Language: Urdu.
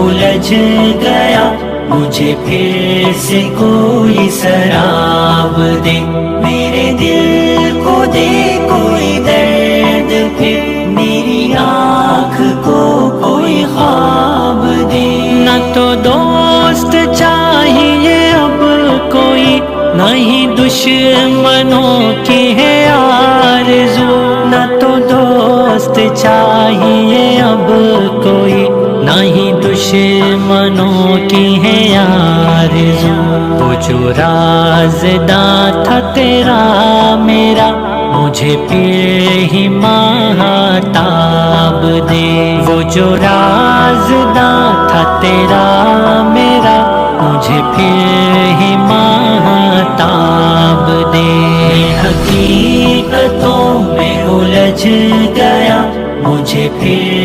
الجھ گیا، مجھے پھر سے کوئی سراب دے، میرے دل کو دے کوئی درد، پھر میری آنکھ کو کوئی خواب دے۔ نہ تو دوست چاہیے اب کوئی، نہ ہی دشمنوں کی ہے آرزو، نہ تو دوست چاہیے اب کوئی، نہ ہی دشمنوں کی ہے آرزو۔ وہ جو رازداں تھا تیرا میرا، مجھے پھر ہی ماہتاب دے، وہ جو رازداں تھا تیرا میرا، مجھے پھر ہی ماہتاب دے۔ حقیقتوں میں الجھ گیا، مجھے پھر